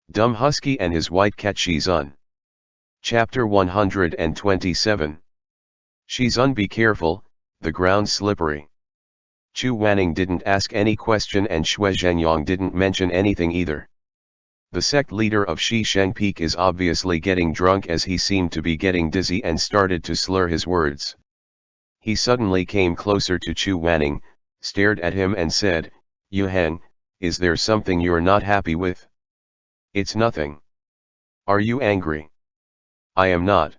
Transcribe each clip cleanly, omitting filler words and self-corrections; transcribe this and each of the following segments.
Dumb Husky and his white cat Shizun. Chapter 127. Shizun, be careful, the ground's slippery. Chu Wanning didn't ask any question and Xue Zhenyang didn't mention anything either. The sect leader of Shisheng Peak is obviously getting drunk, as he seemed to be getting dizzy and started to slur his words. He suddenly came closer to Chu Wanning, stared at him and said, "Yuheng, is there something you're not happy with?" "It's nothing." "Are you angry?" "I am not."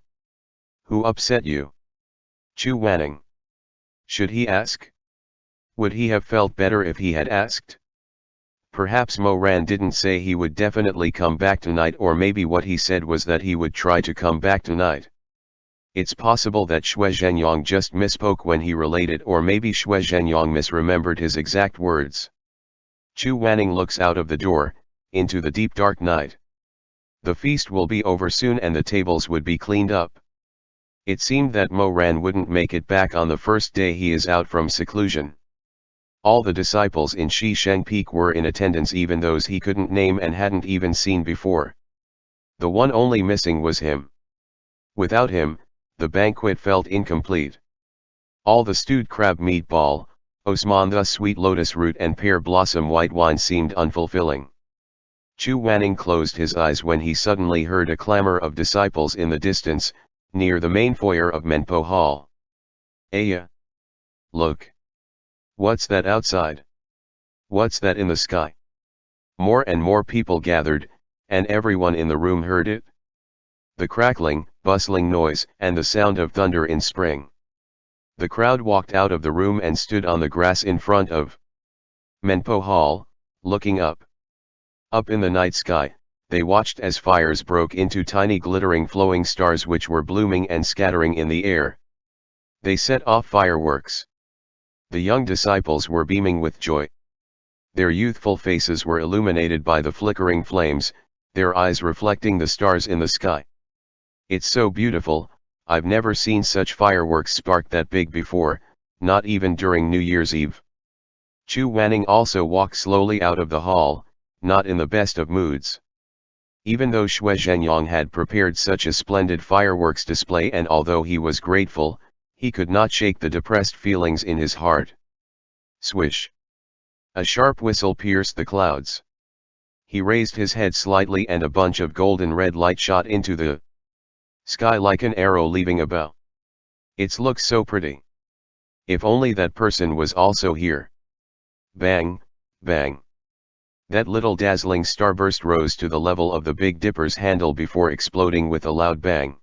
"Who upset you?" Chu Wanning. Should he ask? Would he have felt better if he had asked? Perhaps Mo Ran didn't say he would definitely come back tonight, or maybe what he said was that he would try to come back tonight. It's possible that Xue Zhenyang just misspoke when he related, or maybe Xue Zhenyang misremembered his exact words. Chu Wanning looks out of the door, into the deep dark night. The feast will be over soon and the tables would be cleaned up. It seemed that Mo Ran wouldn't make it back on the first day he is out from seclusion. All the disciples in Shisheng Peak were in attendance, even those he couldn't name and hadn't even seen before. The one only missing was him. Without him, the banquet felt incomplete. All the stewed crab meatball, osmantha sweet lotus root and pear blossom white wine seemed unfulfilling. Chu Wanning closed his eyes when he suddenly heard a clamor of disciples in the distance, near the main foyer of Menpo Hall. "Aya! Look! What's that outside? What's that in the sky?" More and more people gathered, and everyone in the room heard it. The crackling, bustling noise, and the sound of thunder in spring. The crowd walked out of the room and stood on the grass in front of Menpo Hall, looking up. Up in the night sky, they watched as fires broke into tiny glittering flowing stars which were blooming and scattering in the air. They set off fireworks. The young disciples were beaming with joy. Their youthful faces were illuminated by the flickering flames, their eyes reflecting the stars in the sky. "It's so beautiful, I've never seen such fireworks spark that big before, not even during New Year's Eve." Chu Wanning also walked slowly out of the hall, not in the best of moods. Even though Xue Zhenyang had prepared such a splendid fireworks display, and although he was grateful, he could not shake the depressed feelings in his heart. Swish! A sharp whistle pierced the clouds. He raised his head slightly and a bunch of golden red light shot into the sky like an arrow leaving a bow. "It looks so pretty. If only that person was also here." Bang, bang. That little dazzling starburst rose to the level of the Big Dipper's handle before exploding with a loud bang.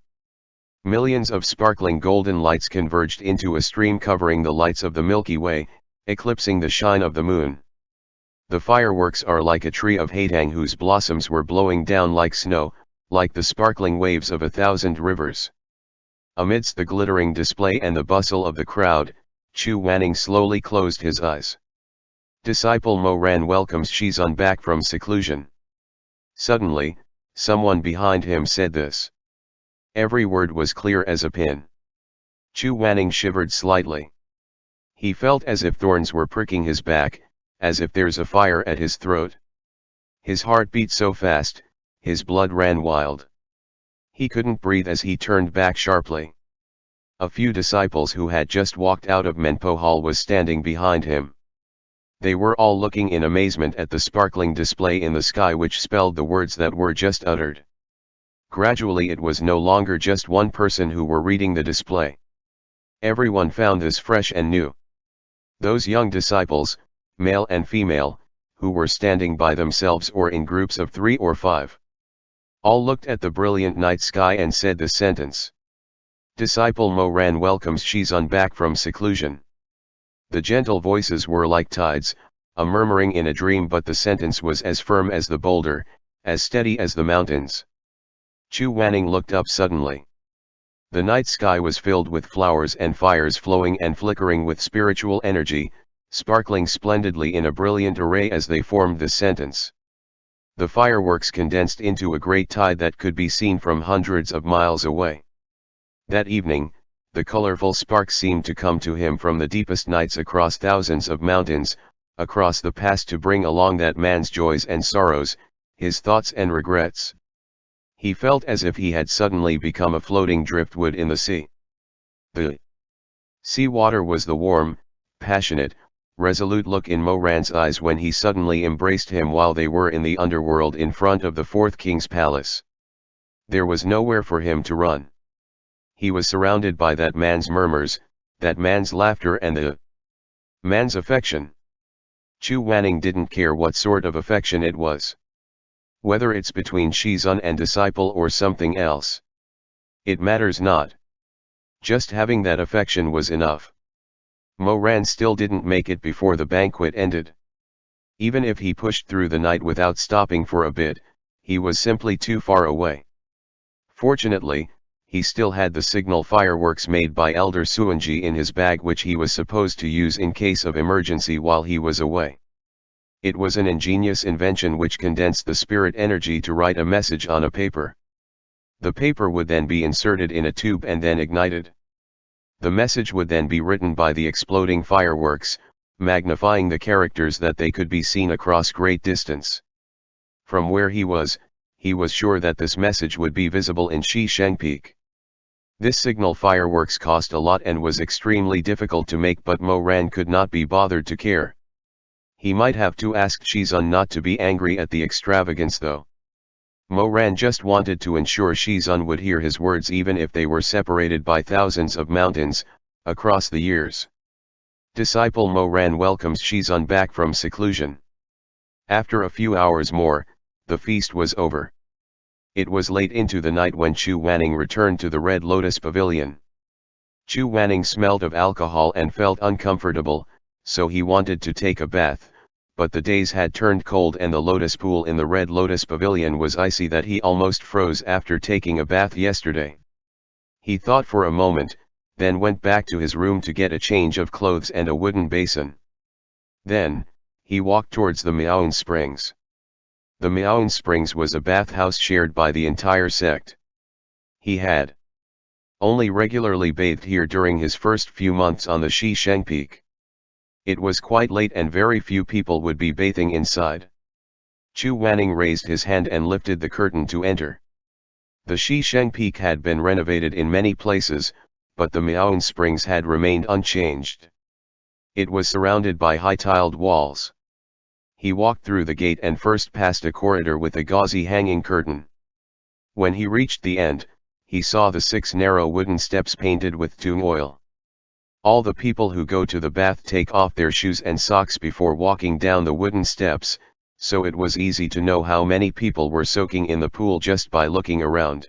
Millions of sparkling golden lights converged into a stream covering the lights of the Milky Way, eclipsing the shine of the moon. The fireworks are like a tree of Haitang whose blossoms were blowing down like snow, like the sparkling waves of 1,000 rivers. Amidst the glittering display and the bustle of the crowd, Chu Wanning slowly closed his eyes. Disciple Mo Ran welcomes Shizun back from seclusion. Suddenly, someone behind him said this. Every word was clear as a pin. Chu Wanning shivered slightly. He felt as if thorns were pricking his back, as if there's a fire at his throat. His heart beat so fast, his blood ran wild. He couldn't breathe as he turned back sharply. A few disciples who had just walked out of Menpo Hall was standing behind him. They were all looking in amazement at the sparkling display in the sky which spelled the words that were just uttered. Gradually it was no longer just one person who were reading the display. Everyone found this fresh and new. Those young disciples, male and female, who were standing by themselves or in groups of 3 or 5. All looked at the brilliant night sky and said the sentence. Disciple Mo Ran welcomes Shizun back from seclusion. The gentle voices were like tides, a murmuring in a dream, but the sentence was as firm as the boulder, as steady as the mountains. Chu Wanning looked up suddenly. The night sky was filled with flowers and fires flowing and flickering with spiritual energy, sparkling splendidly in a brilliant array as they formed the sentence. The fireworks condensed into a great tide that could be seen from hundreds of miles away. That evening, the colorful sparks seemed to come to him from the deepest nights across thousands of mountains, across the past, to bring along that man's joys and sorrows, his thoughts and regrets. He felt as if he had suddenly become a floating driftwood in the sea. The sea water was the warm, passionate, resolute look in Moran's eyes when he suddenly embraced him while they were in the underworld in front of the fourth king's palace. There was nowhere for him to run. He was surrounded by that man's murmurs, that man's laughter and the man's affection. Chu Wanning didn't care what sort of affection it was. Whether it's between Shizun and disciple or something else. It matters not. Just having that affection was enough. Moran still didn't make it before the banquet ended. Even if he pushed through the night without stopping for a bit, he was simply too far away. Fortunately, he still had the signal fireworks made by Elder Suanji in his bag which he was supposed to use in case of emergency while he was away. It was an ingenious invention which condensed the spirit energy to write a message on a paper. The paper would then be inserted in a tube and then ignited. The message would then be written by the exploding fireworks, magnifying the characters that they could be seen across great distance. From where he was sure that this message would be visible in Shisheng Peak. This signal fireworks cost a lot and was extremely difficult to make, but Moran could not be bothered to care. He might have to ask Shizun not to be angry at the extravagance though. Moran just wanted to ensure Shizun would hear his words even if they were separated by thousands of mountains, across the years. Disciple Moran welcomes Shizun back from seclusion. After a few hours more, the feast was over. It was late into the night when Chu Wanning returned to the Red Lotus Pavilion. Chu Wanning smelled of alcohol and felt uncomfortable, so he wanted to take a bath, but the days had turned cold and the lotus pool in the Red Lotus Pavilion was icy that he almost froze after taking a bath yesterday. He thought for a moment, then went back to his room to get a change of clothes and a wooden basin. Then, he walked towards the Miaoun Springs. The Miaoun Springs was a bathhouse shared by the entire sect. He had only regularly bathed here during his first few months on the Shisheng Peak. It was quite late and very few people would be bathing inside. Chu Wanning raised his hand and lifted the curtain to enter. The Shisheng Peak had been renovated in many places, but the Miaoun Springs had remained unchanged. It was surrounded by high tiled walls. He walked through the gate and first passed a corridor with a gauzy hanging curtain. When he reached the end, he saw the 6 narrow wooden steps painted with tung oil. All the people who go to the bath take off their shoes and socks before walking down the wooden steps, so it was easy to know how many people were soaking in the pool just by looking around.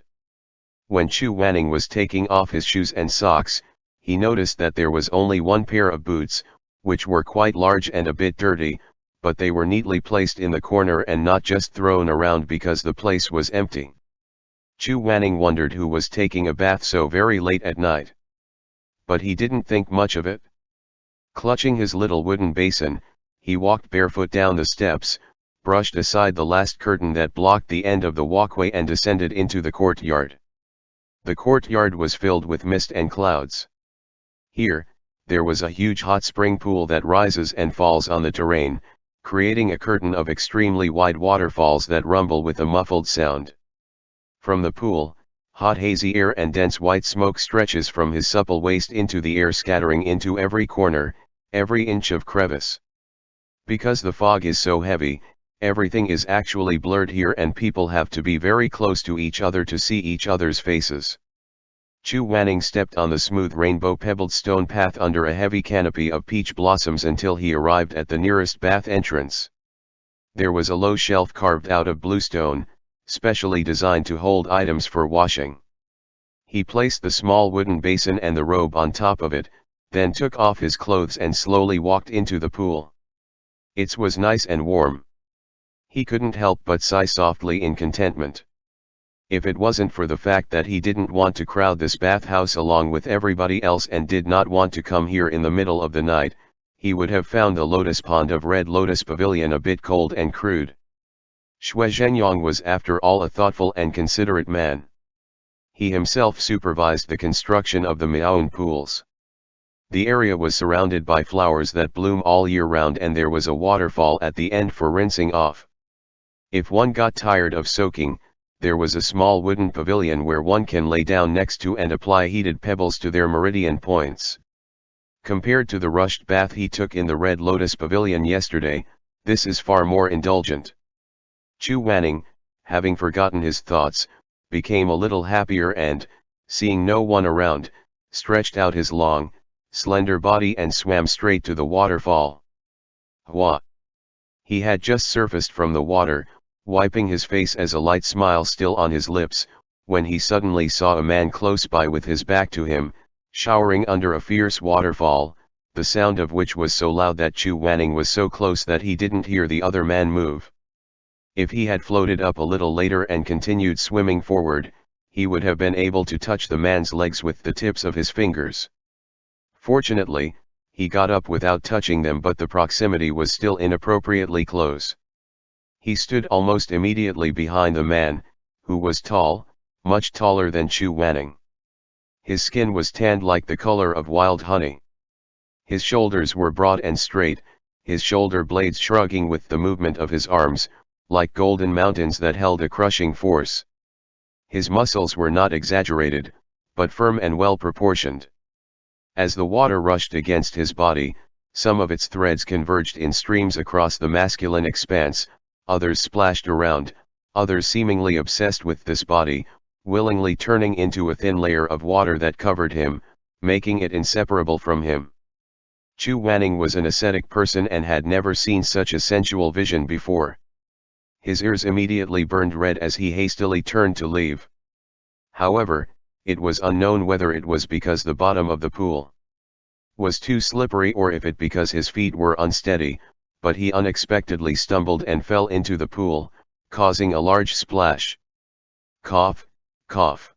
When Chu Wanning was taking off his shoes and socks, he noticed that there was only one pair of boots, which were quite large and a bit dirty, but they were neatly placed in the corner and not just thrown around because the place was empty. Chu Wanning wondered who was taking a bath so very late at night. But he didn't think much of it. Clutching his little wooden basin, he walked barefoot down the steps, brushed aside the last curtain that blocked the end of the walkway and descended into the courtyard. The courtyard was filled with mist and clouds. Here, there was a huge hot spring pool that rises and falls on the terrain, creating a curtain of extremely wide waterfalls that rumble with a muffled sound. From the pool, hot hazy air and dense white smoke stretches from his supple waist into the air, scattering into every corner, every inch of crevice. Because the fog is so heavy, everything is actually blurred here and people have to be very close to each other to see each other's faces. Chu Wanning stepped on the smooth rainbow-pebbled stone path under a heavy canopy of peach blossoms until he arrived at the nearest bath entrance. There was a low shelf carved out of bluestone, specially designed to hold items for washing. He placed the small wooden basin and the robe on top of it, then took off his clothes and slowly walked into the pool. It was nice and warm. He couldn't help but sigh softly in contentment. If it wasn't for the fact that he didn't want to crowd this bathhouse along with everybody else and did not want to come here in the middle of the night, he would have found the lotus pond of Red Lotus Pavilion a bit cold and crude. Xue Zhenyang was after all a thoughtful and considerate man. He himself supervised the construction of the Miaoun pools. The area was surrounded by flowers that bloom all year round and there was a waterfall at the end for rinsing off. If one got tired of soaking, there was a small wooden pavilion where one can lay down next to and apply heated pebbles to their meridian points. Compared to the rushed bath he took in the Red Lotus Pavilion yesterday, this is far more indulgent. Chu Wanning, having forgotten his thoughts, became a little happier and, seeing no one around, stretched out his long, slender body and swam straight to the waterfall. Hua! He had just surfaced from the water, wiping his face as a light smile still on his lips, when he suddenly saw a man close by with his back to him, showering under a fierce waterfall, the sound of which was so loud that Chu Wanning was so close that he didn't hear the other man move. If he had floated up a little later and continued swimming forward, he would have been able to touch the man's legs with the tips of his fingers. Fortunately, he got up without touching them, but the proximity was still inappropriately close. He stood almost immediately behind the man, who was tall, much taller than Chu Wanning. His skin was tanned like the color of wild honey. His shoulders were broad and straight, his shoulder blades shrugging with the movement of his arms, like golden mountains that held a crushing force. His muscles were not exaggerated, but firm and well proportioned. As the water rushed against his body, some of its threads converged in streams across the masculine expanse, others splashed around, others seemingly obsessed with this body, willingly turning into a thin layer of water that covered him, making it inseparable from him. Chu Wanning was an ascetic person and had never seen such a sensual vision before. His ears immediately burned red as he hastily turned to leave. However, it was unknown whether it was because the bottom of the pool was too slippery or if it because his feet were unsteady, but he unexpectedly stumbled and fell into the pool, causing a large splash. Cough, cough.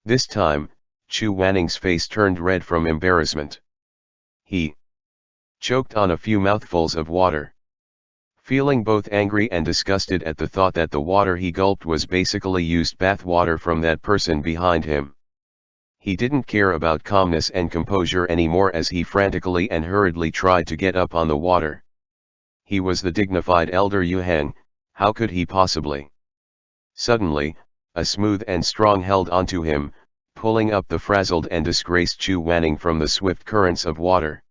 This time, Chu Wanning's face turned red from embarrassment. He choked on a few mouthfuls of water. Feeling both angry and disgusted at the thought that the water he gulped was basically used bath water from that person behind him. He didn't care about calmness and composure anymore as he frantically and hurriedly tried to get up on the water. He was the dignified elder Yuhang, how could he possibly? Suddenly, a smooth and strong held onto him, pulling up the frazzled and disgraced Chu Wanning from the swift currents of water.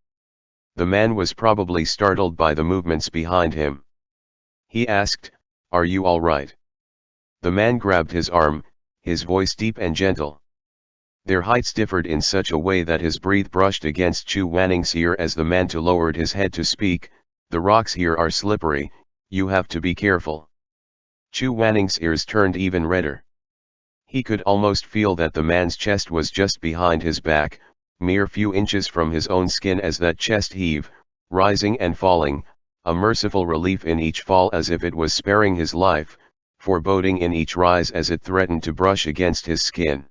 The man was probably startled by the movements behind him. He asked, "Are you all right?" The man grabbed his arm, his voice deep and gentle. Their heights differed in such a way that his breath brushed against Chu Wanning's ear as the man lowered his head to speak. "The rocks here are slippery, you have to be careful." Chu Wanning's ears turned even redder. He could almost feel that the man's chest was just behind his back, mere few inches from his own skin as that chest heaved, rising and falling, a merciful relief in each fall as if it was sparing his life, foreboding in each rise as it threatened to brush against his skin.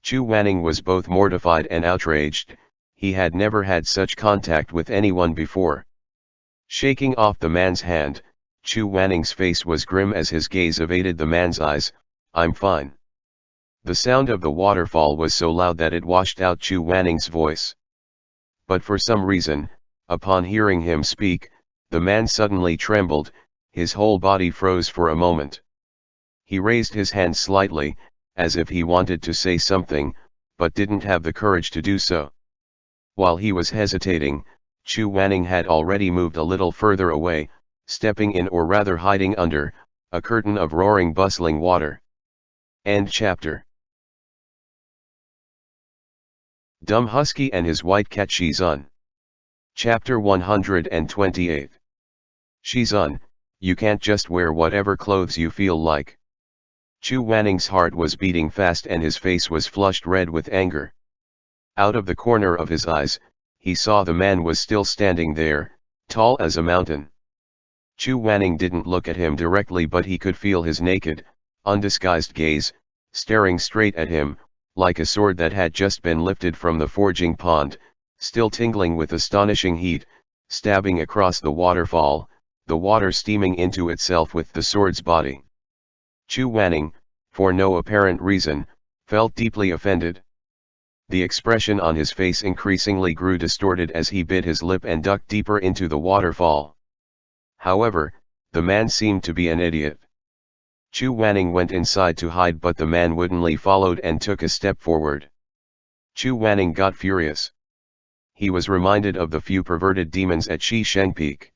Chu Wanning was both mortified and outraged. He had never had such contact with anyone before. Shaking off the man's hand, Chu Wanning's face was grim as his gaze evaded the man's eyes. "I'm fine." The sound of the waterfall was so loud that it washed out Chu Wanning's voice. But for some reason, upon hearing him speak, the man suddenly trembled, his whole body froze for a moment. He raised his hand slightly, as if he wanted to say something, but didn't have the courage to do so. While he was hesitating, Chu Wanning had already moved a little further away, stepping in or rather hiding under, a curtain of roaring bustling water. End chapter. Dumb Husky and his white cat Shizun. Chapter 128. Shizun, you can't just wear whatever clothes you feel like. Chu Wanning's heart was beating fast and his face was flushed red with anger. Out of the corner of his eyes, he saw the man was still standing there, tall as a mountain. Chu Wanning didn't look at him directly, but he could feel his naked, undisguised gaze, staring straight at him, like a sword that had just been lifted from the forging pond, still tingling with astonishing heat, stabbing across the waterfall, the water steaming into itself with the sword's body. Chu Wanning, for no apparent reason, felt deeply offended. The expression on his face increasingly grew distorted as he bit his lip and ducked deeper into the waterfall. However, The man seemed to be an idiot. Chu Wanning went inside to hide, but the man woodenly followed and took a step forward. Chu Wanning got furious. He was reminded of the few perverted demons at Shisheng Peak.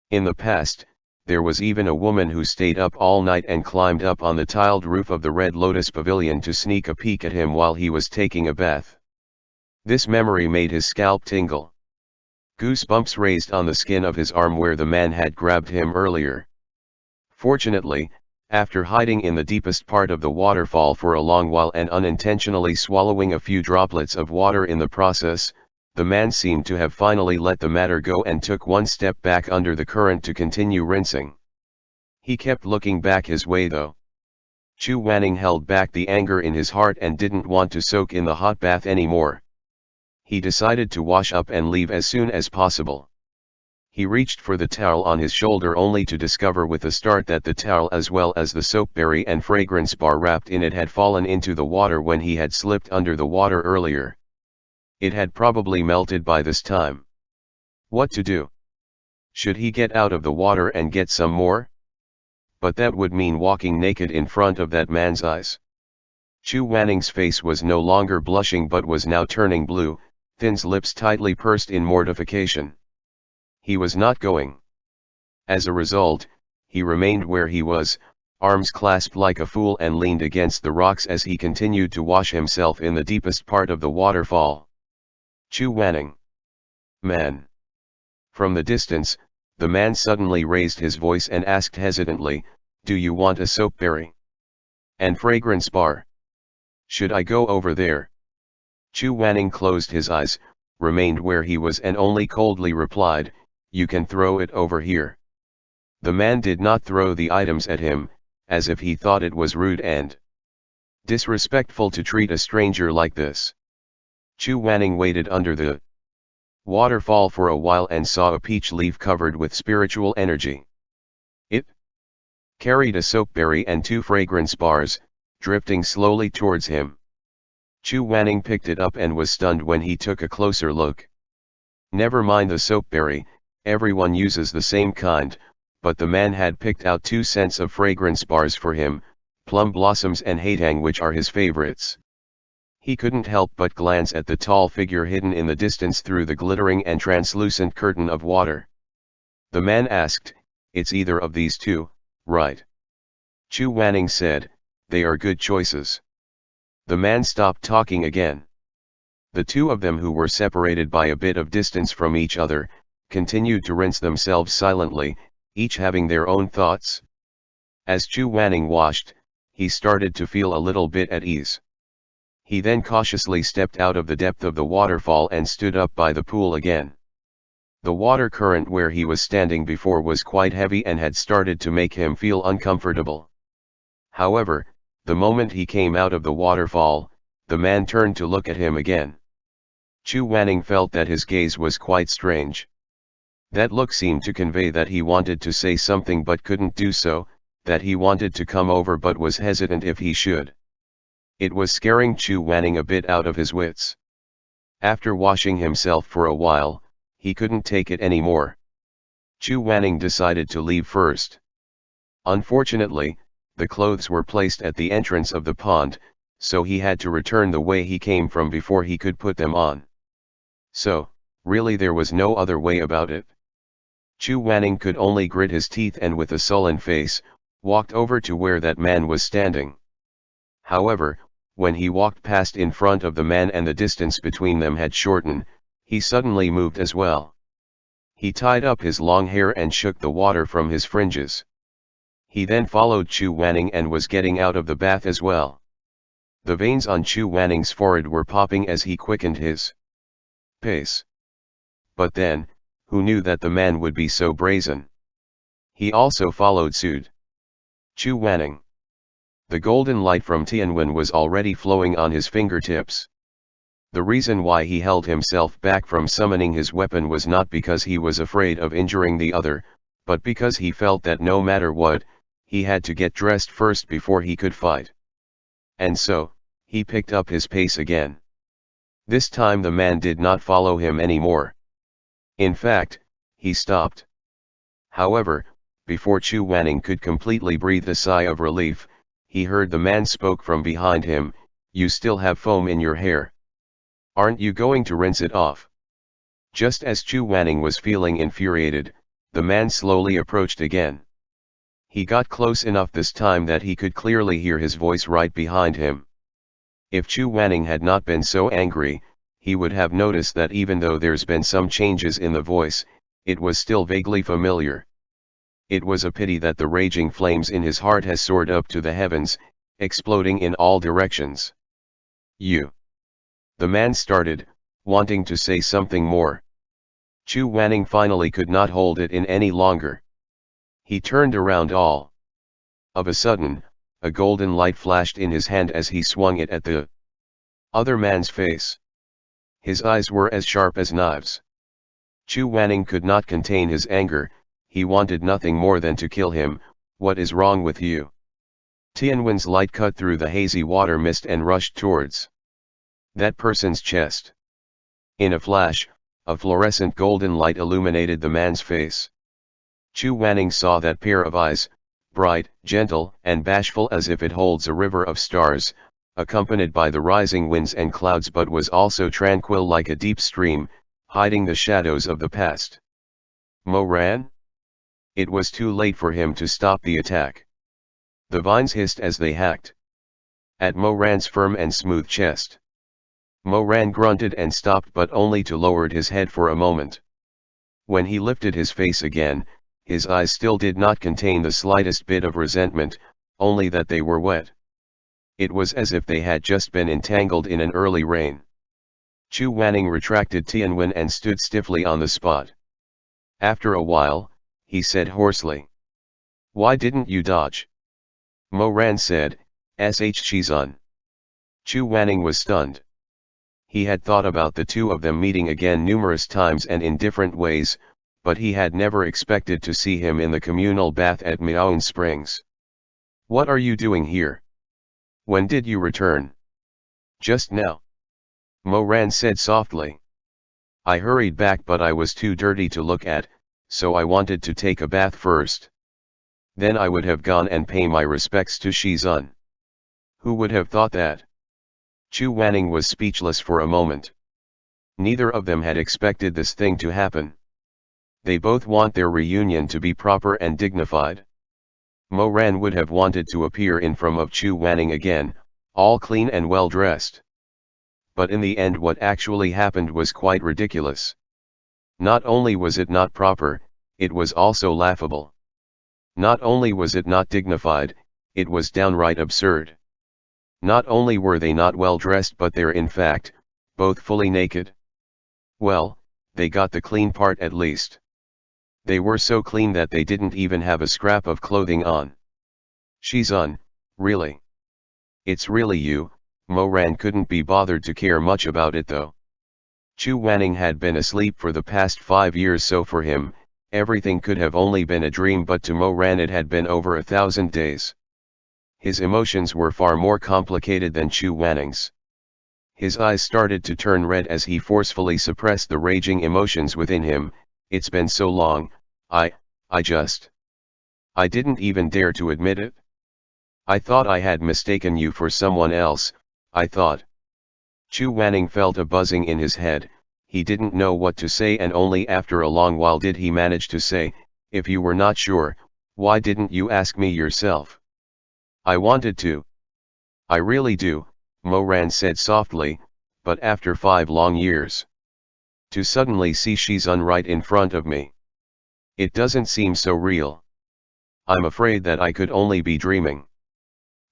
In the past, there was even a woman who stayed up all night and climbed up on the tiled roof of the Red Lotus Pavilion to sneak a peek at him while he was taking a bath. This memory made his scalp tingle. Goosebumps raised on the skin of his arm where the man had grabbed him earlier. Fortunately, after hiding in the deepest part of the waterfall for a long while and unintentionally swallowing a few droplets of water in the process, the man seemed to have finally let the matter go and took one step back under the current to continue rinsing. He kept looking back his way though. Chu Wanning held back the anger in his heart and didn't want to soak in the hot bath anymore. He decided to wash up and leave as soon as possible. He reached for the towel on his shoulder only to discover with a start that the towel as well as the soapberry and fragrance bar wrapped in it had fallen into the water when he had slipped under the water earlier. It had probably melted by this time. What to do? Should he get out of the water and get some more? But that would mean walking naked in front of that man's eyes. Chu Wanning's face was no longer blushing but was now turning blue, thin lips tightly pursed in mortification. He was not going. As a result, he remained where he was, arms clasped like a fool, and leaned against the rocks as he continued to wash himself in the deepest part of the waterfall. Chu Wanning. Man. From the distance, the man suddenly raised his voice and asked hesitantly, "Do you want a soapberry? And fragrance bar? Should I go over there?" Chu Wanning closed his eyes, remained where he was and only coldly replied, "You can throw it over here." The man did not throw the items at him, as if he thought it was rude and disrespectful to treat a stranger like this. Chu Wanning waited under the waterfall for a while and saw a peach leaf covered with spiritual energy. It carried a soapberry and 2 fragrance bars, drifting slowly towards him. Chu Wanning picked it up and was stunned when he took a closer look. Never mind the soapberry, everyone uses the same kind, but the man had picked out 2 scents of fragrance bars for him, plum blossoms and haetang, which are his favorites. He couldn't help but glance at the tall figure hidden in the distance through the glittering and translucent curtain of water. The man asked, "It's either of these 2, right?" Chu Wanning said, "They are good choices." The man stopped talking again. The 2 of them, who were separated by a bit of distance from each other, continued to rinse themselves silently, each having their own thoughts. As Chu Wanning washed, he started to feel a little bit at ease. He then cautiously stepped out of the depth of the waterfall and stood up by the pool again. The water current where he was standing before was quite heavy and had started to make him feel uncomfortable. However, the moment he came out of the waterfall, the man turned to look at him again. Chu Wanning felt that his gaze was quite strange. That look seemed to convey that he wanted to say something but couldn't do so, that he wanted to come over but was hesitant if he should. It was scaring Chu Wanning a bit out of his wits. After washing himself for a while, he couldn't take it anymore. Chu Wanning decided to leave first. Unfortunately, the clothes were placed at the entrance of the pond, so he had to return the way he came from before he could put them on. So, really there was no other way about it. Chu Wanning could only grit his teeth and with a sullen face, walked over to where that man was standing. However, when he walked past in front of the man and the distance between them had shortened, he suddenly moved as well. He tied up his long hair and shook the water from his fringes. He then followed Chu Wanning and was getting out of the bath as well. The veins on Chu Wanning's forehead were popping as he quickened his pace. But then, who knew that the man would be so brazen? He also followed suit. Chu Wanning. The golden light from Tianwen was already flowing on his fingertips. The reason why he held himself back from summoning his weapon was not because he was afraid of injuring the other, but because he felt that no matter what, he had to get dressed first before he could fight. And so, he picked up his pace again. This time the man did not follow him anymore. In fact, he stopped. However, Before Chu Wanning could completely breathe a sigh of relief, he heard the man spoke from behind him, "You still have foam in your hair. Aren't you going to rinse it off?" Just as Chu Wanning was feeling infuriated, the man slowly approached again. He got close enough this time that he could clearly hear his voice right behind him. If Chu Wanning had not been so angry, he would have noticed that even though there's been some changes in the voice, it was still vaguely familiar. It was a pity that the raging flames in his heart has soared up to the heavens, exploding in all directions. "You." The man started, wanting to say something more. Chu Wanning finally could not hold it in any longer. He turned around all of a sudden, a golden light flashed in his hand as he swung it at the other man's face. His eyes were as sharp as knives. Chu Wanning could not contain his anger. He wanted nothing more than to kill him. "What is wrong with you?" Tianwen's light cut through the hazy water mist and rushed towards that person's chest. In a flash, a fluorescent golden light illuminated the man's face. Chu Wanning saw that pair of eyes, bright, gentle, and bashful as if it holds a river of stars, accompanied by the rising winds and clouds, but was also tranquil like a deep stream, hiding the shadows of the past. Mo ran? It was too late for him to stop the attack. The vines hissed as they hacked at Mo Ran's firm and smooth chest. Mo Ran grunted and stopped, but only to lower his head for a moment. When he lifted his face again, his eyes still did not contain the slightest bit of resentment, only that they were wet. It was as if they had just been entangled in an early rain. Chu Wanning retracted Tianwen and stood stiffly on the spot. After a while, he said hoarsely, "Why didn't you dodge?" Mo Ran said, Shizun. Chu Wanning was stunned. He had thought about the two of them meeting again numerous times and in different ways, but he had never expected to see him in the communal bath at Miaoan Springs. "What are you doing here? When did you return?" "Just now," Mo Ran said softly. "I hurried back, but I was too dirty to look at, so I wanted to take a bath first. Then I would have gone and pay my respects to Shizun." "Who would have thought that?" Chu Wanning was speechless for a moment. Neither of them had expected this thing to happen. They both want their reunion to be proper and dignified. Mo Ran would have wanted to appear in front of Chu Wanning again, all clean and well dressed. But in the end what actually happened was quite ridiculous. Not only was it not proper, it was also laughable. Not only was it not dignified, it was downright absurd. Not only were they not well dressed, but they're in fact, both fully naked. Well, they got the clean part at least. They were so clean that they didn't even have a scrap of clothing on. "Shizun, really? It's really you?" Mo Ran couldn't be bothered to care much about it though. Chu Wanning had been asleep for the past 5 years, so for him, everything could have only been a dream, but to Mo Ran it had been over 1,000 days. His emotions were far more complicated than Chu Wanning's. His eyes started to turn red as he forcefully suppressed the raging emotions within him. "It's been so long, I didn't even dare to admit it. I thought I had mistaken you for someone else, I thought." Chu Wanning felt a buzzing in his head. He didn't know what to say, and only after a long while did he manage to say, "If you were not sure, why didn't you ask me yourself?" "I wanted to. I really do," Mo Ran said softly, "but after 5 long years, to suddenly see Shizun right in front of me, it doesn't seem so real. I'm afraid that I could only be dreaming.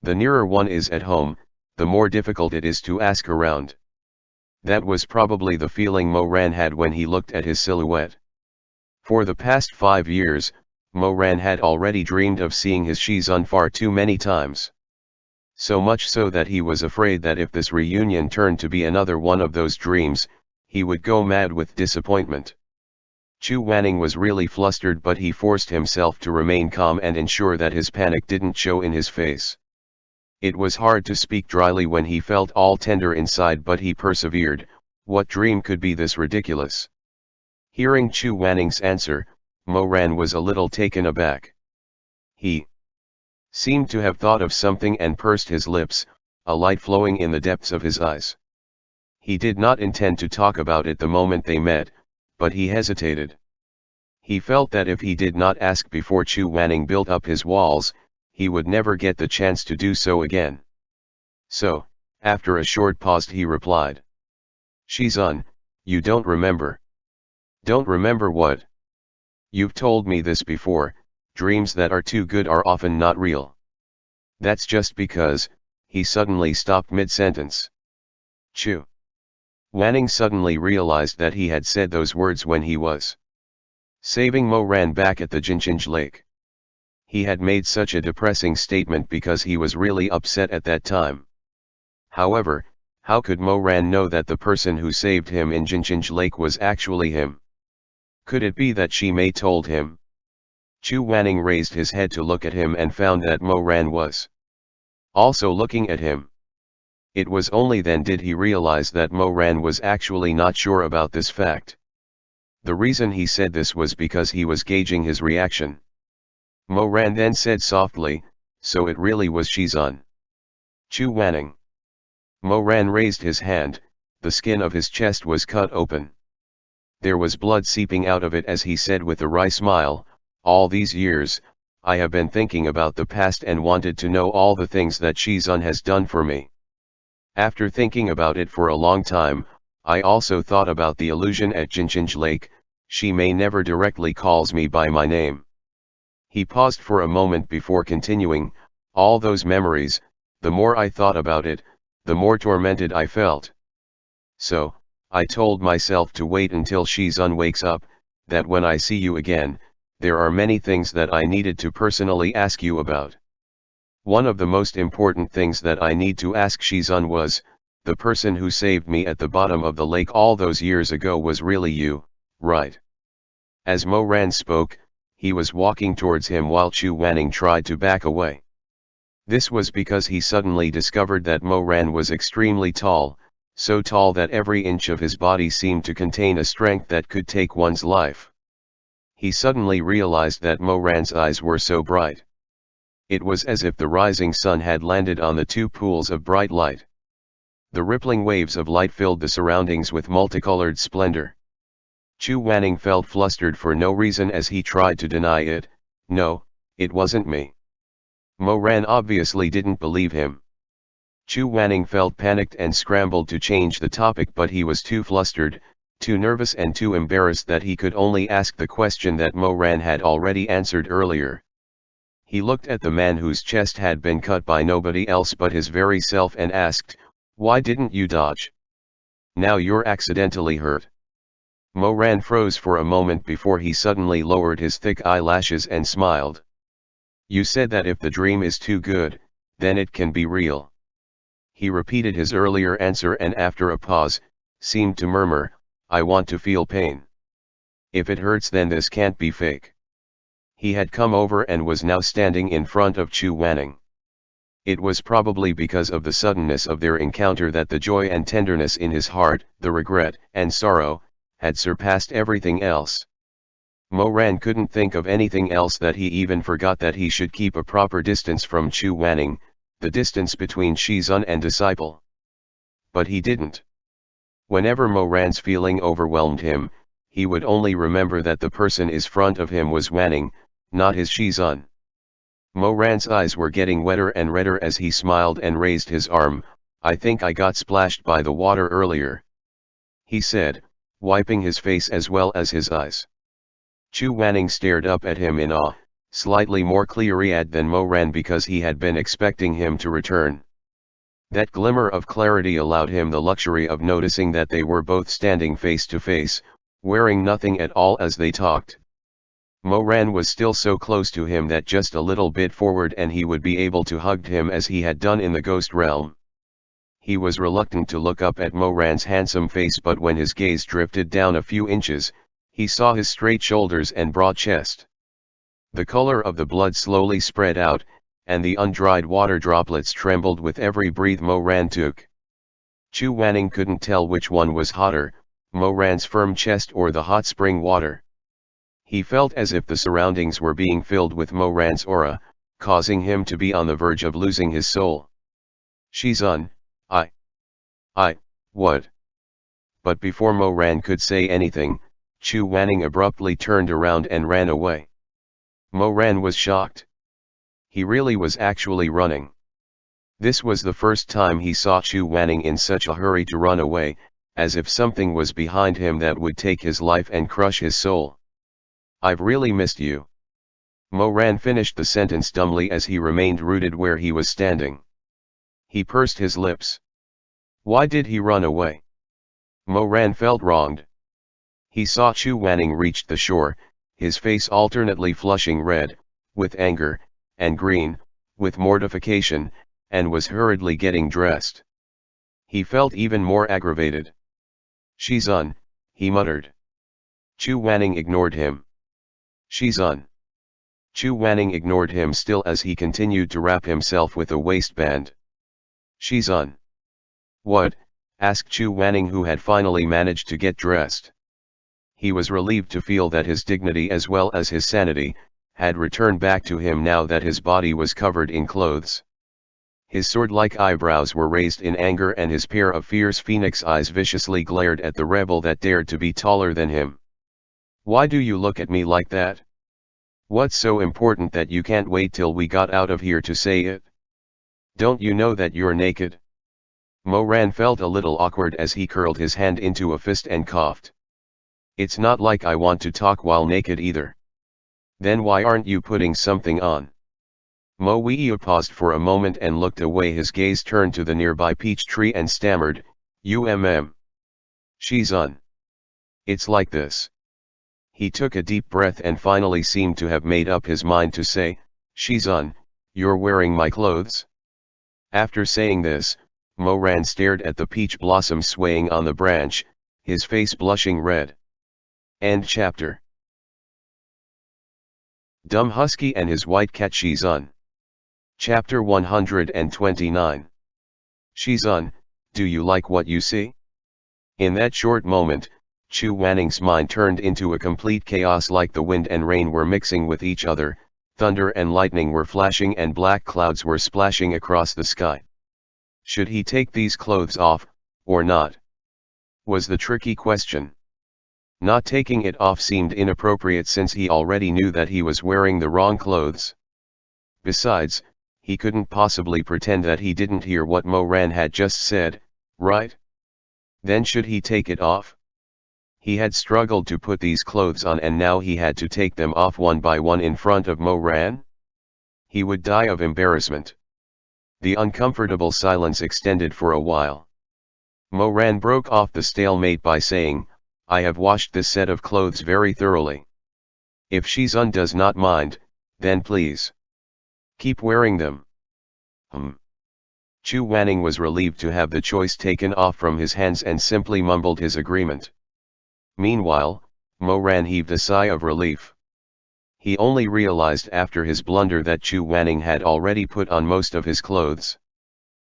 The nearer one is at home, the more difficult it is to ask around." That was probably the feeling Mo Ran had when he looked at his silhouette. For the past 5 years, Mo Ran had already dreamed of seeing his Shizun far too many times. So much so that he was afraid that if this reunion turned to be another one of those dreams, he would go mad with disappointment. Chu Wanning was really flustered, but he forced himself to remain calm and ensure that his panic didn't show in his face. It was hard to speak dryly when he felt all tender inside, but he persevered. What dream could be this ridiculous? Hearing Chu Wanning's answer, Mo Ran was a little taken aback. He seemed to have thought of something and pursed his lips, a light flowing in the depths of his eyes. He did not intend to talk about it the moment they met, but he hesitated. He felt that if he did not ask before Chu Wanning built up his walls, he would never get the chance to do so again. So, after a short pause he replied. Shizun, you don't remember. Don't remember what? You've told me this before, dreams that are too good are often not real. That's just because, he suddenly stopped mid-sentence. Chu Wanning suddenly realized that he had said those words when he was saving Mo Ran back at the Jinjinj Lake. He had made such a depressing statement because he was really upset at that time. However, how could Mo Ran know that the person who saved him in Jinjinj Lake was actually him? Could it be that Shi Mei told him? Chu Wanning raised his head to look at him and found that Mo Ran was also looking at him. It was only then did he realize that Mo Ran was actually not sure about this fact. The reason he said this was because he was gauging his reaction. Mo Ran then said softly, so it really was Shizun. Chu Wanning. Mo Ran raised his hand, the skin of his chest was cut open. There was blood seeping out of it as he said with a wry smile, all these years, I have been thinking about the past and wanted to know all the things that Shizun has done for me. After thinking about it for a long time, I also thought about the illusion at Jinjinj Lake, Shi Mei never directly calls me by my name. He paused for a moment before continuing, all those memories, the more I thought about it, the more tormented I felt. So, I told myself to wait until Shizun wakes up, that when I see you again, there are many things that I needed to personally ask you about. One of the most important things that I need to ask Shizun was, the person who saved me at the bottom of the lake all those years ago was really you, right? As Mo Ran spoke, he was walking towards him while Chu Wanning tried to back away. This was because he suddenly discovered that Mo Ran was extremely tall, so tall that every inch of his body seemed to contain a strength that could take one's life. He suddenly realized that Mo Ran's eyes were so bright. It was as if the rising sun had landed on the two pools of bright light. The rippling waves of light filled the surroundings with multicolored splendor. Chu Wanning felt flustered for no reason as he tried to deny it. No, it wasn't me. Mo Ran obviously didn't believe him. Chu Wanning felt panicked and scrambled to change the topic, but he was too flustered, too nervous and too embarrassed that he could only ask the question that Mo Ran had already answered earlier. He looked at the man whose chest had been cut by nobody else but his very self and asked, why didn't you dodge? Now you're accidentally hurt. Mo Ran froze for a moment before he suddenly lowered his thick eyelashes and smiled. You said that if the dream is too good, then it can be real. He repeated his earlier answer and after a pause, seemed to murmur, I want to feel pain. If it hurts then this can't be fake. He had come over and was now standing in front of Chu Wanning. It was probably because of the suddenness of their encounter that the joy and tenderness in his heart, the regret and sorrow, had surpassed everything else. Mo Ran couldn't think of anything else that he even forgot that he should keep a proper distance from Chu Wanning, the distance between Shizun and disciple. But he didn't. Whenever Mo Ran's feeling overwhelmed him, he would only remember that the person in front of him was Wanning, not his Shizun. Mo Ran's eyes were getting wetter and redder as he smiled and raised his arm. I think I got splashed by the water earlier, he said, wiping his face as well as his eyes. Chu Wanning stared up at him in awe, slightly more clear-eyed than Mo Ran because he had been expecting him to return. That glimmer of clarity allowed him the luxury of noticing that they were both standing face to face, wearing nothing at all as they talked. Mo Ran was still so close to him that just a little bit forward and he would be able to hug him as he had done in the ghost realm. He was reluctant to look up at Mo Ran's handsome face, but when his gaze drifted down a few inches, he saw his straight shoulders and broad chest. The color of the blood slowly spread out, and the undried water droplets trembled with every breath Mo Ran took. Chu Wanning couldn't tell which one was hotter, Mo Ran's firm chest or the hot spring water. He felt as if the surroundings were being filled with Mo Ran's aura, causing him to be on the verge of losing his soul. Shizun, what? But before Mo Ran could say anything, Chu Wanning abruptly turned around and ran away. Mo Ran was shocked. He really was actually running. This was the first time he saw Chu Wanning in such a hurry to run away, as if something was behind him that would take his life and crush his soul. I've really missed you. Mo Ran finished the sentence dumbly as he remained rooted where he was standing. He pursed his lips. Why did he run away? Mo Ran felt wronged. He saw Chu Wanning reach the shore, his face alternately flushing red, with anger, and green, with mortification, and was hurriedly getting dressed. He felt even more aggravated. Shizun, he muttered. Chu Wanning ignored him. Shizun. Chu Wanning ignored him still as he continued to wrap himself with a waistband. Shizun. What? Asked Chu Wanning, who had finally managed to get dressed. He was relieved to feel that his dignity as well as his sanity had returned back to him now that his body was covered in clothes. His sword-like eyebrows were raised in anger and his pair of fierce phoenix eyes viciously glared at the rebel that dared to be taller than him. Why do you look at me like that? What's so important that you can't wait till we got out of here to say it? Don't you know that you're naked? Mo Ran felt a little awkward as he curled his hand into a fist and coughed. It's not like I want to talk while naked either. Then why aren't you putting something on? Mo Wei paused for a moment and looked away. His gaze turned to the nearby peach tree and stammered, Shizun. It's like this. He took a deep breath and finally seemed to have made up his mind to say, Shizun, you're wearing my clothes? After saying this, Mo Ran stared at the peach blossom swaying on the branch, his face blushing red. End chapter. Dumb Husky and his white cat Shizun. Chapter 129. Shizun, do you like what you see? In that short moment, Chu Wanning's mind turned into a complete chaos. Like the wind and rain were mixing with each other, thunder and lightning were flashing and black clouds were splashing across the sky. Should he take these clothes off, or not? Was the tricky question. Not taking it off seemed inappropriate since he already knew that he was wearing the wrong clothes. Besides, he couldn't possibly pretend that he didn't hear what Mo Ran had just said, right? Then should he take it off? He had struggled to put these clothes on and now he had to take them off one by one in front of Mo Ran? He would die of embarrassment. The uncomfortable silence extended for a while. Mo Ran broke off the stalemate by saying, I have washed this set of clothes very thoroughly. If Shizun does not mind, then please keep wearing them. Chu Wanning was relieved to have the choice taken off from his hands and simply mumbled his agreement. Meanwhile, Mo Ran heaved a sigh of relief. He only realized after his blunder that Chu Wanning had already put on most of his clothes.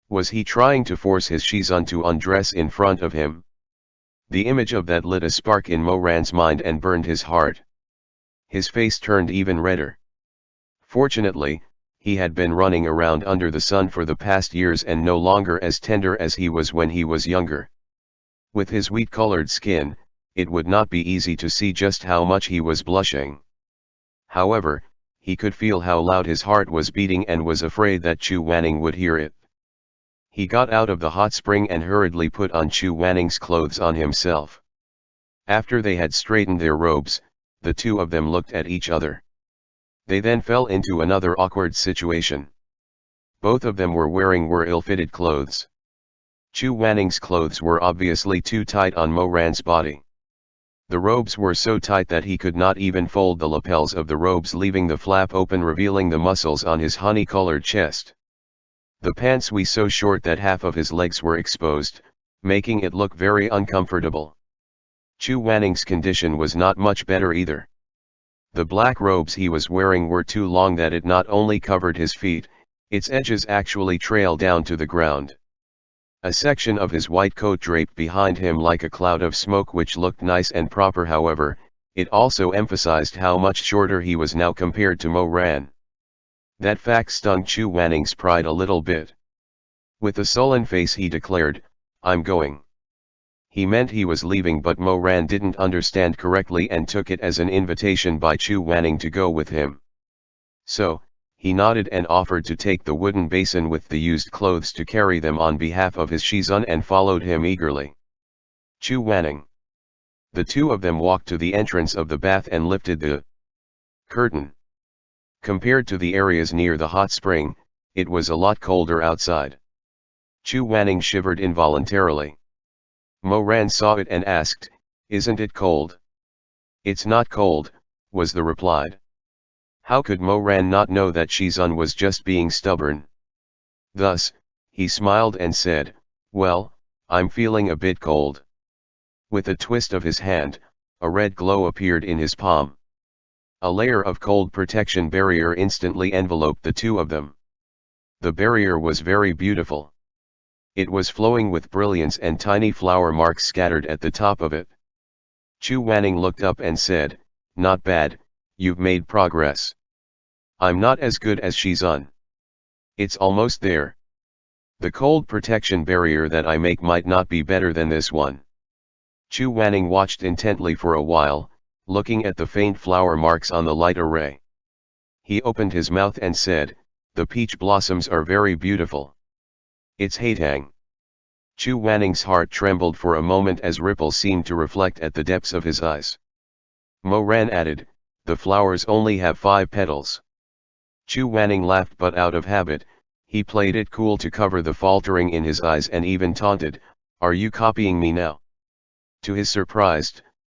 Was he trying to force his Shizun to undress in front of him? The image of that lit a spark in Mo Ran's mind and burned his heart. His face turned even redder. Fortunately, he had been running around under the sun for the past years and no longer as tender as he was when he was younger. With his wheat-colored skin, it would not be easy to see just how much he was blushing. However, he could feel how loud his heart was beating and was afraid that Chu Wanning would hear it. He got out of the hot spring and hurriedly put on Chu Wanning's clothes on himself. After they had straightened their robes, the two of them looked at each other. They then fell into another awkward situation. Both of them were wearing ill-fitted clothes. Chu Wanning's clothes were obviously too tight on Mo Ran's body. The robes were so tight that he could not even fold the lapels of the robes, leaving the flap open, revealing the muscles on his honey-colored chest. The pants were so short that half of his legs were exposed, making it look very uncomfortable. Chu Wanning's condition was not much better either. The black robes he was wearing were too long that it not only covered his feet, its edges actually trailed down to the ground. A section of his white coat draped behind him like a cloud of smoke, which looked nice and proper. However, it also emphasized how much shorter he was now compared to Mo Ran. That fact stung Chu Wanning's pride a little bit. With a sullen face he declared, "I'm going." He meant he was leaving, but Mo Ran didn't understand correctly and took it as an invitation by Chu Wanning to go with him. So, he nodded and offered to take the wooden basin with the used clothes to carry them on behalf of his Shizun and followed him eagerly. Chu Wanning. The two of them walked to the entrance of the bath and lifted the curtain. Compared to the areas near the hot spring, it was a lot colder outside. Chu Wanning shivered involuntarily. Mo Ran saw it and asked, "Isn't it cold?" "It's not cold," was the reply. How could Mo Ran not know that Shizun was just being stubborn? Thus, he smiled and said, "Well, I'm feeling a bit cold." With a twist of his hand, a red glow appeared in his palm. A layer of cold protection barrier instantly enveloped the two of them. The barrier was very beautiful. It was flowing with brilliance and tiny flower marks scattered at the top of it. Chu Wanning looked up and said, "Not bad, you've made progress." "I'm not as good as Shizun. It's almost there. The cold protection barrier that I make might not be better than this one." Chu Wanning watched intently for a while, looking at the faint flower marks on the light array. He opened his mouth and said, "The peach blossoms are very beautiful." "It's Haetang." Chu Wanning's heart trembled for a moment as ripples seemed to reflect at the depths of his eyes. Mo Ran added, "The flowers only have 5 petals." Chu Wanning laughed, but out of habit, he played it cool to cover the faltering in his eyes and even taunted, "Are you copying me now?" To his surprise,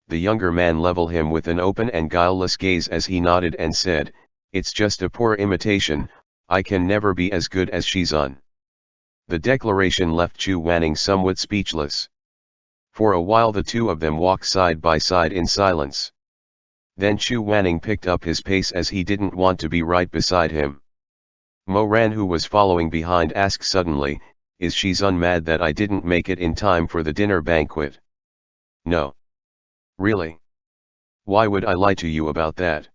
the younger man leveled him with an open and guileless gaze as he nodded and said, "It's just a poor imitation, I can never be as good as Shizun." The declaration left Chu Wanning somewhat speechless. For a while the two of them walked side by side in silence. Then Chu Wanning picked up his pace as he didn't want to be right beside him. Mo Ran, who was following behind, asked suddenly, "Is Shizun mad that I didn't make it in time for the dinner banquet?" "No. Really? Why would I lie to you about that?"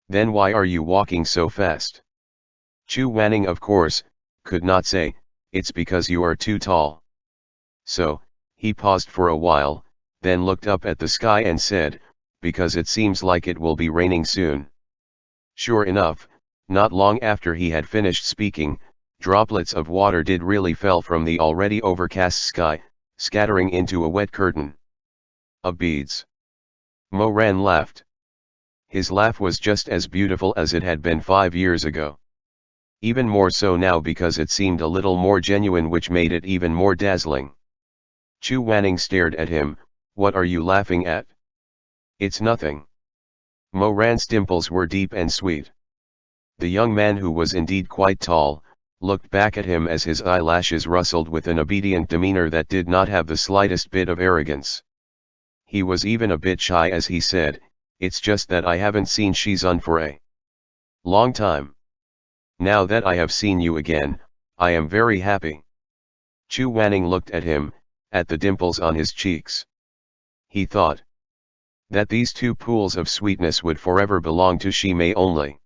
"Then why are you walking so fast?" Chu Wanning, of course, could not say, "It's because you are too tall." So, he paused for a while, then looked up at the sky and said, "Because it seems like it will be raining soon." Sure enough, not long after he had finished speaking, droplets of water did really fell from the already overcast sky, scattering into a wet curtain of beads. Mo Ran laughed. His laugh was just as beautiful as it had been 5 years ago. Even more so now because it seemed a little more genuine, which made it even more dazzling. Chu Wanning stared at him. "What are you laughing at?" "It's nothing." Mo Ran's dimples were deep and sweet. The young man, who was indeed quite tall, looked back at him as his eyelashes rustled with an obedient demeanor that did not have the slightest bit of arrogance. He was even a bit shy as he said, "It's just that I haven't seen Shizun for a long time. Now that I have seen you again, I am very happy." Chu Wanning looked at him, at the dimples on his cheeks. He thought that these two pools of sweetness would forever belong to Shi Mei only.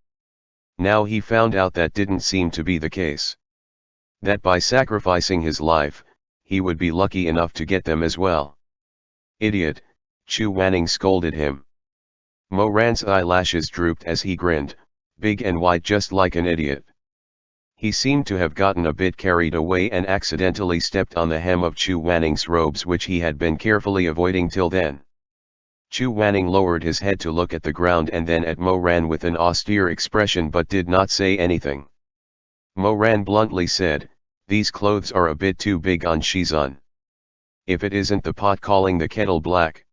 Now he found out that didn't seem to be the case. That by sacrificing his life, he would be lucky enough to get them as well. "Idiot," Chu Wanning scolded him. Mo Ran's eyelashes drooped as he grinned, big and white, just like an idiot. He seemed to have gotten a bit carried away and accidentally stepped on the hem of Chu Wanning's robes, which he had been carefully avoiding till then. Chu Wanning lowered his head to look at the ground and then at Mo Ran with an austere expression, but did not say anything. Mo Ran bluntly said, "These clothes are a bit too big on Shizun. If it isn't the pot calling the kettle black."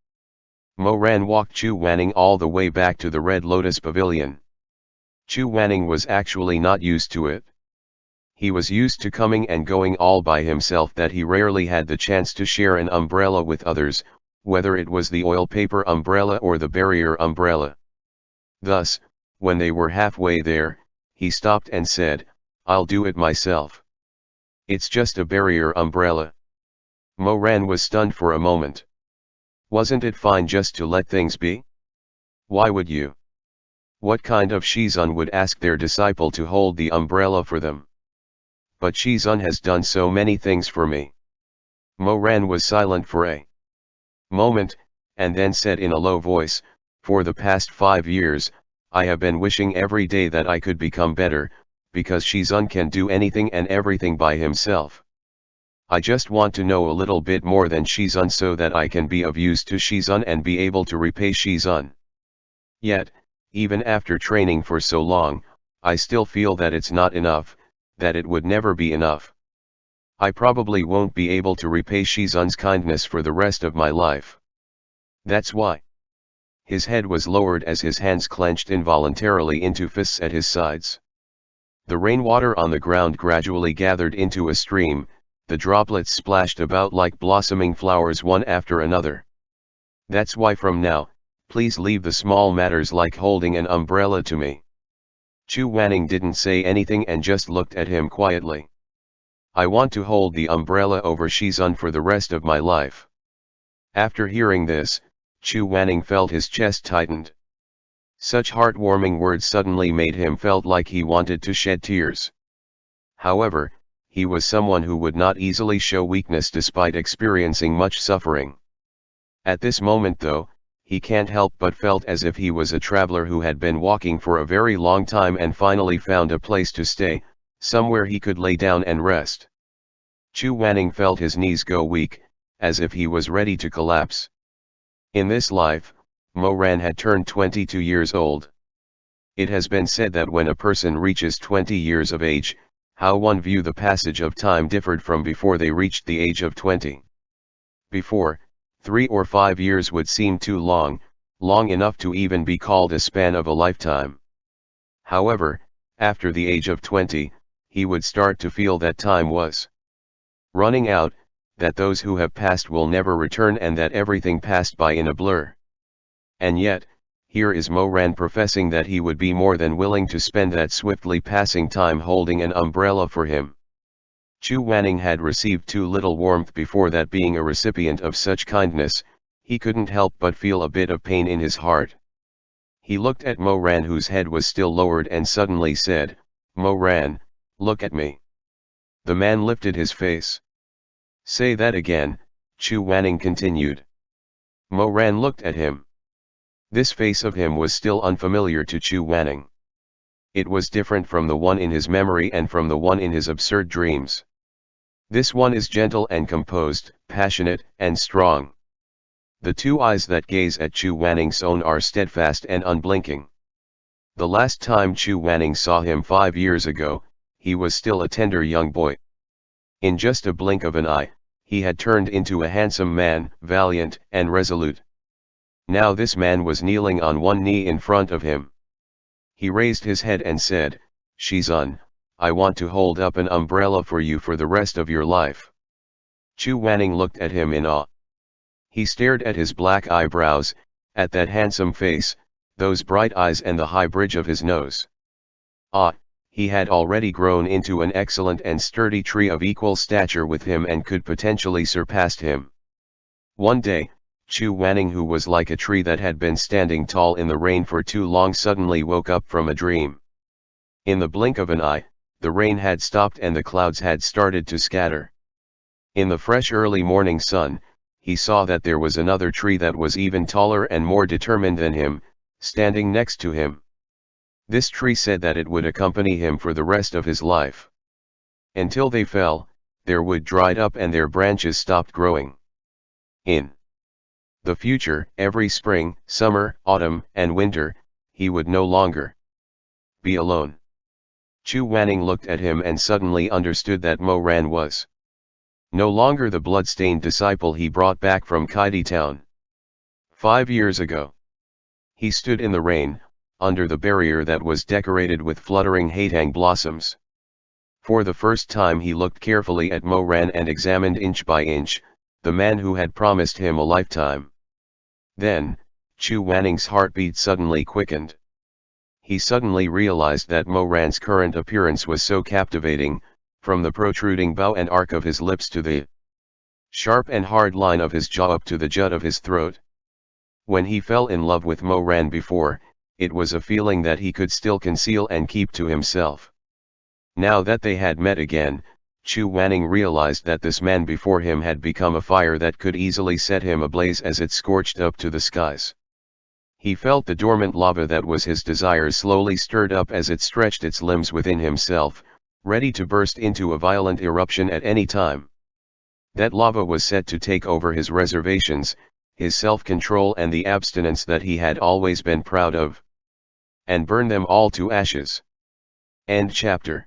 Mo Ran walked Chu Wanning all the way back to the Red Lotus Pavilion. Chu Wanning was actually not used to it. He was used to coming and going all by himself, that he rarely had the chance to share an umbrella with others, whether it was the oil paper umbrella or the barrier umbrella. Thus, when they were halfway there, he stopped and said, "I'll do it myself." "It's just a barrier umbrella." Mo Ran was stunned for a moment. Wasn't it fine just to let things be? Why would you? What kind of Shizun would ask their disciple to hold the umbrella for them? But Shizun has done so many things for me. Moran was silent for a moment, and then said in a low voice, for the past 5 years, I have been wishing every day that I could become better, because Shizun can do anything and everything by himself. I just want to know a little bit more than Shizun so that I can be of use to Shizun and be able to repay Shizun. Yet, even after training for so long, I still feel that it's not enough, that it would never be enough. I probably won't be able to repay Shizun's kindness for the rest of my life. That's why. His head was lowered as his hands clenched involuntarily into fists at his sides. The rainwater on the ground gradually gathered into a stream, the droplets splashed about like blossoming flowers one after another. That's why from now, please leave the small matters like holding an umbrella to me. Chu Wanning didn't say anything and just looked at him quietly. I want to hold the umbrella over Shizun for the rest of my life. After hearing this, Chu Wanning felt his chest tightened. Such heartwarming words suddenly made him felt like he wanted to shed tears. However, he was someone who would not easily show weakness despite experiencing much suffering. At this moment though, he can't help but felt as if he was a traveler who had been walking for a very long time and finally found a place to stay, somewhere he could lay down and rest. Chu Wanning felt his knees go weak, as if he was ready to collapse. In this life, Moran had turned 22 years old. It has been said that when a person reaches 20 years of age, how one view the passage of time differed from before they reached the age of 20. Before, 3 or 5 years would seem too long, long enough to even be called a span of a lifetime. However, after the age of 20, he would start to feel that time was running out, that those who have passed will never return and that everything passed by in a blur. And yet, here is Moran professing that he would be more than willing to spend that swiftly passing time holding an umbrella for him. Chu Wanning had received too little warmth before that. Being a recipient of such kindness, he couldn't help but feel a bit of pain in his heart. He looked at Moran whose head was still lowered and suddenly said, Moran, look at me. The man lifted his face. Say that again, Chu Wanning continued. Moran looked at him. This face of him was still unfamiliar to Chu Wanning. It was different from the one in his memory and from the one in his absurd dreams. This one is gentle and composed, passionate and strong. The two eyes that gaze at Chu Wanning's own are steadfast and unblinking. The last time Chu Wanning saw him 5 years ago, he was still a tender young boy. In just a blink of an eye, he had turned into a handsome man, valiant and resolute. Now this man was kneeling on one knee in front of him. He raised his head and said, Shizun, I want to hold up an umbrella for you for the rest of your life. Chu Wanning looked at him in awe. He stared at his black eyebrows, at that handsome face, those bright eyes and the high bridge of his nose. Ah, he had already grown into an excellent and sturdy tree of equal stature with him and could potentially surpass him. One day, Chu Wanning, who was like a tree that had been standing tall in the rain for too long, suddenly woke up from a dream. In the blink of an eye, the rain had stopped and the clouds had started to scatter. In the fresh early morning sun, he saw that there was another tree that was even taller and more determined than him, standing next to him. This tree said that it would accompany him for the rest of his life. Until they fell, their wood dried up and their branches stopped growing. In the future, every spring, summer, autumn, and winter, he would no longer be alone. Chu Wanning looked at him and suddenly understood that Moran was no longer the blood-stained disciple he brought back from Kaidi town 5 years ago. He stood in the rain, under the barrier that was decorated with fluttering hatang blossoms. For the first time he looked carefully at Moran and examined inch by inch, the man who had promised him a lifetime. Then, Chu Wanning's heartbeat suddenly quickened. He suddenly realized that Moran's current appearance was so captivating, from the protruding bow and arc of his lips to the sharp and hard line of his jaw up to the jut of his throat. When he fell in love with Moran before, it was a feeling that he could still conceal and keep to himself. Now that they had met again, Chu Wanning realized that this man before him had become a fire that could easily set him ablaze as it scorched up to the skies. He felt the dormant lava that was his desires slowly stirred up as it stretched its limbs within himself, ready to burst into a violent eruption at any time. That lava was set to take over his reservations, his self-control and the abstinence that he had always been proud of, and burn them all to ashes. End chapter.